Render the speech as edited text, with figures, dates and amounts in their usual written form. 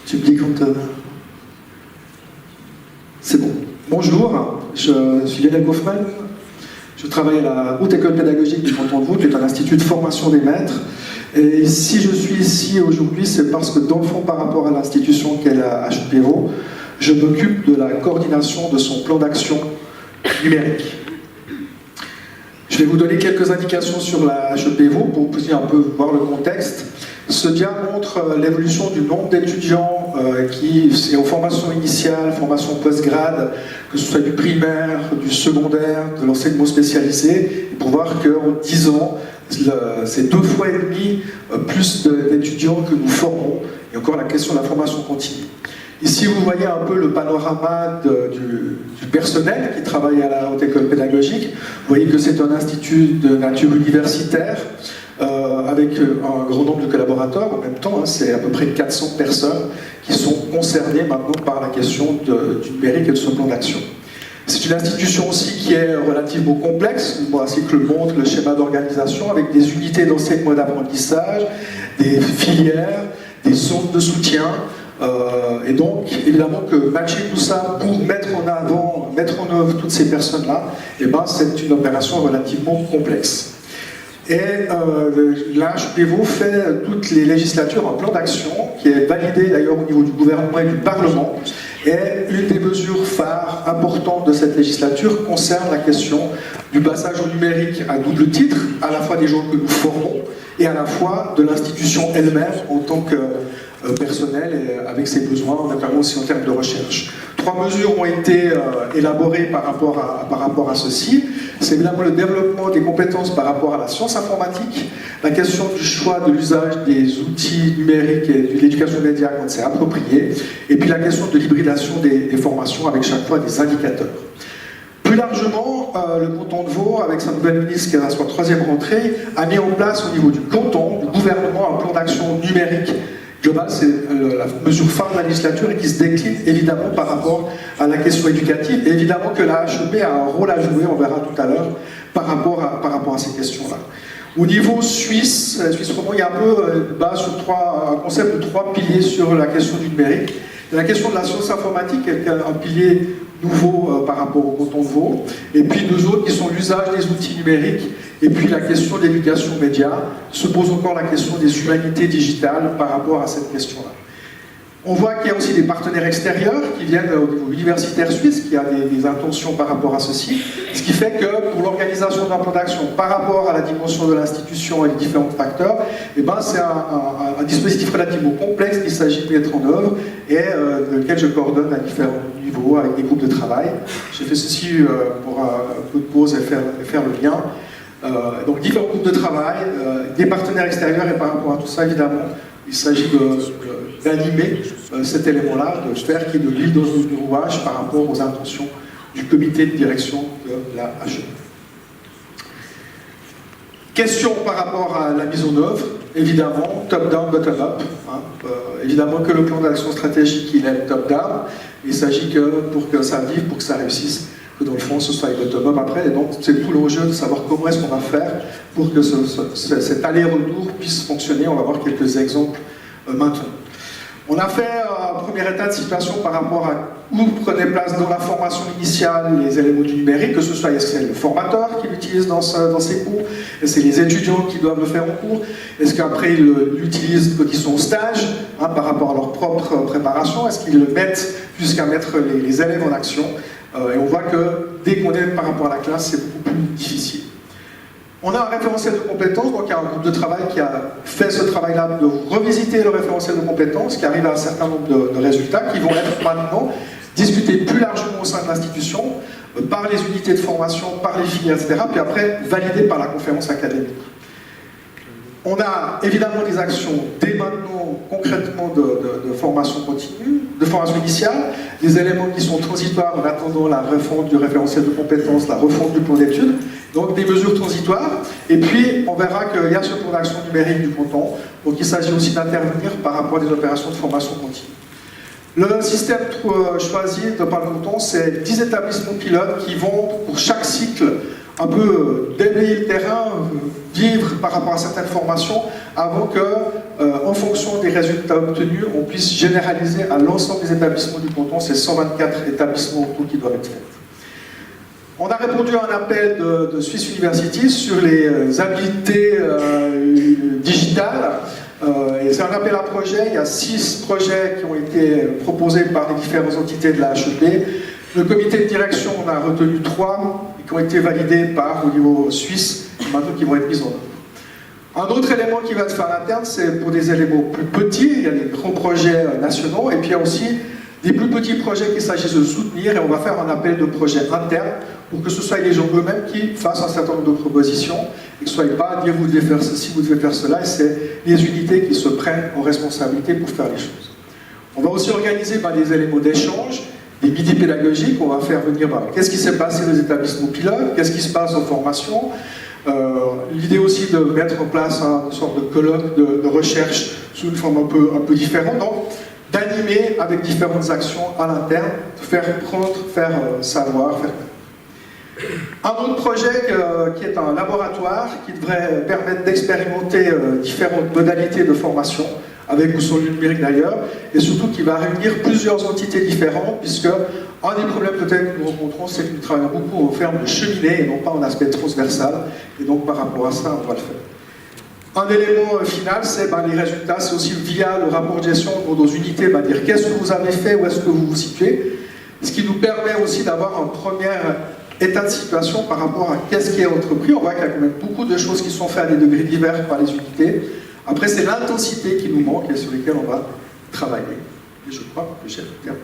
Tu me dis quand... C'est bon. Bonjour, je suis Lionel Kaufmann. Je travaille à la Haute École Pédagogique du canton de Vaud, qui est un institut de formation des maîtres. Et si je suis ici aujourd'hui, c'est parce que dans le fond, par rapport à l'institution qu'est la HEP Vaud, je m'occupe de la coordination de son plan d'action numérique. Je vais vous donner quelques indications sur la HEP Vaud pour que vous puissiez un peu voir le contexte. Ce dia montre l'évolution du nombre d'étudiants qui est en formation initiale, formation post-grade, que ce soit du primaire, du secondaire, de l'enseignement spécialisé, pour voir qu'en 10 ans, c'est 2,5 fois plus d'étudiants que nous formons. Et encore la question de la formation continue. Ici, vous voyez un peu le panorama du personnel qui travaille à la Haute École Pédagogique. Vous voyez que c'est un institut de nature universitaire, avec un grand nombre de collaborateurs en même temps, c'est à peu près 400 personnes qui sont concernées maintenant par la question du numérique et de ce plan d'action. C'est une institution aussi qui est relativement complexe, ainsi que le montre le schéma d'organisation, avec des unités d'enseignement et d'apprentissage, des filières, des centres de soutien, et donc évidemment que matcher tout ça pour mettre en œuvre toutes ces personnes-là, c'est une opération relativement complexe. Et la HEP Vaud fait toutes les législatures un plan d'action qui est validé d'ailleurs au niveau du gouvernement et du Parlement. Et une des mesures phares importantes de cette législature concerne la question du passage au numérique à double titre, à la fois des gens que nous formons et à la fois de l'institution elle-même en tant que personnel et avec ses besoins, notamment aussi en termes de recherche. 3 mesures ont été élaborées par rapport à ceci. C'est évidemment le développement des compétences par rapport à la science informatique, la question du choix de l'usage des outils numériques et de l'éducation média quand c'est approprié, et puis la question de l'hybridation des formations avec chaque fois des indicateurs. Plus largement, le canton de Vaud, avec sa nouvelle ministre qui est à sa 3e rentrée, a mis en place au niveau du canton, du gouvernement, un plan d'action numérique global. C'est la mesure phare de la législature et qui se décline évidemment par rapport à la question éducative. Et évidemment que la HEP a un rôle à jouer, on verra tout à l'heure, par rapport à ces questions-là. Au niveau suisse romand, il y a un peu bas sur un concept de 3 piliers sur la question du numérique. La question de la science informatique est un pilier nouveau par rapport au canton de Vaud, et puis 2 autres qui sont l'usage des outils numériques, et puis la question de l'éducation média. Se pose encore la question des humanités digitales par rapport à cette question-là. On voit qu'il y a aussi des partenaires extérieurs qui viennent au niveau universitaire suisse, qui a des intentions par rapport à ceci, ce qui fait que pour l'organisation d'un plan d'action par rapport à la dimension de l'institution et les différents facteurs, c'est un dispositif relativement complexe qu'il s'agit de mettre en œuvre et lequel je coordonne à différents niveaux avec des groupes de travail. J'ai fait ceci pour un peu de pause et faire le lien. Donc différents groupes de travail, des partenaires extérieurs, et par rapport à tout ça, évidemment, il s'agit d'animer cet élément-là, de faire qu'il y ait de l'huile dans le rouage par rapport aux intentions du comité de direction de la HEP. Question par rapport à la mise en œuvre, évidemment, top-down, bottom-up. Évidemment que le plan d'action stratégique, il est top-down. Il s'agit que pour que ça vive, pour que ça réussisse, que dans le fond, ce soit bottom-up après. Et donc, c'est tout l'enjeu de savoir comment est-ce qu'on va faire pour que cet aller-retour puisse fonctionner. On va voir quelques exemples maintenant. On a fait un premier état de situation par rapport à où prenaient place dans la formation initiale les éléments du numérique, que ce soit est-ce que c'est le formateur qui l'utilise dans ses cours, est-ce que c'est les étudiants qui doivent le faire en cours, est-ce qu'après ils l'utilisent quand ils sont au stage, par rapport à leur propre préparation, est-ce qu'ils le mettent jusqu'à mettre les élèves en action. Et on voit que dès qu'on est par rapport à la classe, c'est beaucoup plus difficile. On a un référentiel de compétences, donc il y a un groupe de travail qui a fait ce travail-là de revisiter le référentiel de compétences, qui arrive à un certain nombre de résultats qui vont être maintenant discutés plus largement au sein de l'institution, par les unités de formation, par les filières, etc., puis après validés par la conférence académique. On a évidemment des actions dès maintenant, concrètement, de formation continue, de formation initiale, des éléments qui sont transitoires en attendant la refonte du référentiel de compétences, la refonte du plan d'études, donc des mesures transitoires, et puis on verra qu'il y a ce plan d'action numérique du canton, donc il s'agit aussi d'intervenir par rapport à des opérations de formation continue. Le système choisi par le canton, c'est 10 établissements pilotes qui vont, pour chaque cycle, un peu déblayer le terrain, vivre par rapport à certaines formations, avant que, en fonction des résultats obtenus, on puisse généraliser à l'ensemble des établissements du canton, ces 124 établissements qui doivent être faits. On a répondu à un appel de Swiss University sur les habiletés digitales. Et c'est un appel à projet. Il y a 6 projets qui ont été proposés par les différentes entités de la HEP. Le comité de direction, on a retenu 3 qui ont été validés au niveau suisse, maintenant qui vont être mis en œuvre. Un autre élément qui va être fait à l'interne, c'est pour des éléments plus petits. Il y a des grands projets nationaux, et puis il y a aussi des plus petits projets qu'il s'agisse de soutenir, et on va faire un appel de projet interne pour que ce soit les gens eux-mêmes qui fassent un certain nombre de propositions, et que ce ne soit pas à dire vous devez faire ceci, vous devez faire cela, et c'est les unités qui se prennent en responsabilité pour faire les choses. On va aussi organiser des éléments d'échange, des midis pédagogiques. On va faire venir qu'est-ce qui s'est passé dans les établissements pilotes, qu'est-ce qui se passe en formation. L'idée aussi de mettre en place une sorte de colloque de recherche sous une forme un peu différente, donc d'animer avec différentes actions à l'interne, de faire prendre, faire savoir, faire. Un autre projet qui est un laboratoire qui devrait permettre d'expérimenter différentes modalités de formation, avec ou sans le numérique d'ailleurs, et surtout qui va réunir plusieurs entités différentes, puisque un des problèmes peut-être que nous rencontrons, c'est que nous travaillons beaucoup en termes de cheminée et non pas en aspect transversal, et donc par rapport à ça, on doit le faire. Un élément final, c'est les résultats, c'est aussi via le rapport de gestion dans nos unités, dire qu'est-ce que vous avez fait, où est-ce que vous vous situez, ce qui nous permet aussi d'avoir un premier état de situation par rapport à qu'est-ce qui est entrepris. On voit qu'il y a quand même beaucoup de choses qui sont faites à des degrés divers par les unités. Après, c'est l'intensité qui nous manque et sur lesquelles on va travailler. Et je crois que j'ai terminé.